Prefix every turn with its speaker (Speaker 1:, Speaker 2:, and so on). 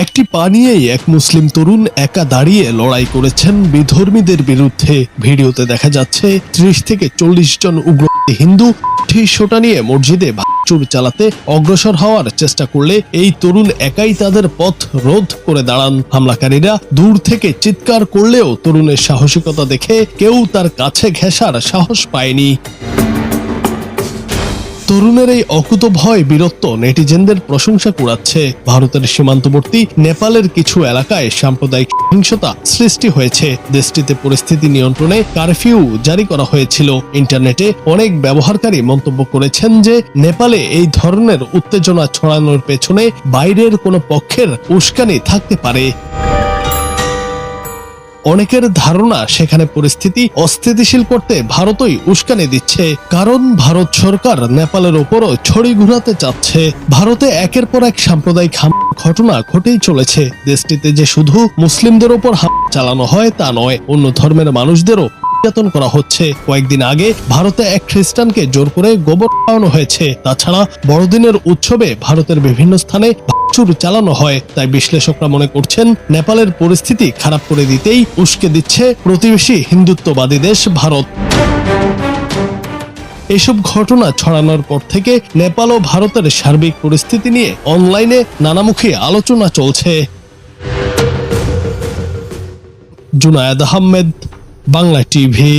Speaker 1: একটি পা নিয়েই এক মুসলিম তরুণ একা দাঁড়িয়ে লড়াই করেছেন বিধর্মীদের বিরুদ্ধে। ভিডিওতে দেখা যাচ্ছে ৩০ থেকে ৪০ জন উগ্র হিন্দু সোটা নিয়ে মসজিদে ভাঙচুর চালাতে অগ্রসর হওয়ার চেষ্টা করলে এই তরুণ একাই তাদের পথ রোধ করে দাঁড়ান। হামলাকারীরা দূর থেকে চিৎকার করলেও তরুণের সাহসিকতা দেখে কেউ তার কাছে ঘেঁষার সাহস পায়নি। তরুণের এই অকুতোভয় বীরত্ব নেটিজেনদের প্রশংসা কুড়াচ্ছে। ভারতের সীমান্তবর্তী নেপালের কিছু এলাকায় সাম্প্রদায়িক সহিংসতা সৃষ্টি হয়েছে। দেশটিতে পরিস্থিতি নিয়ন্ত্রণে কারফিউ জারি করা হয়েছিল। ইন্টারনেটে অনেক ব্যবহারকারী মন্তব্য করেছেন যে নেপালে এই ধরনের উত্তেজনা ছড়ানোর পেছনে বাইরের কোনো পক্ষের উস্কানি থাকতে পারে। অনেকের ধারণা সেখানে পরিস্থিতি অস্থিতিশীল করতে ভারতই উস্কানি দিচ্ছে, কারণ ভারত সরকার নেপালের ওপরও ছড়ি ঘুরাতে চাচ্ছে। ভারতে একের পর এক সাম্প্রদায়িক ঘটনা ঘটেই চলেছে। দেশটিতে যে শুধু মুসলিমদের ওপর হামলা চালানো হয় তা নয়, অন্য ধর্মের মানুষদেরও নির্যাতন করা হচ্ছে। কয়েকদিন আগে ভারতে এক খ্রিস্টানকে জোর করে গোবর খাওয়ানো হয়েছে। তাছাড়া বড়দিনের উৎসবে ভারতের বিভিন্ন স্থানে ভাঙচুর চালানো হয়। তাই বিশ্লেষকরা মনে করছেন নেপালের পরিস্থিতি খারাপ করে দিতেই উস্কে দিচ্ছে প্রতিবেশী হিন্দুত্ববাদী দেশ ভারত। এসব ঘটনা ছড়ানোর পর থেকে নেপাল ও ভারতের সার্বিক পরিস্থিতি নিয়ে অনলাইনে নানামুখী আলোচনা চলছে। জুনায়েদ আহমেদ, বাংলা টিভি।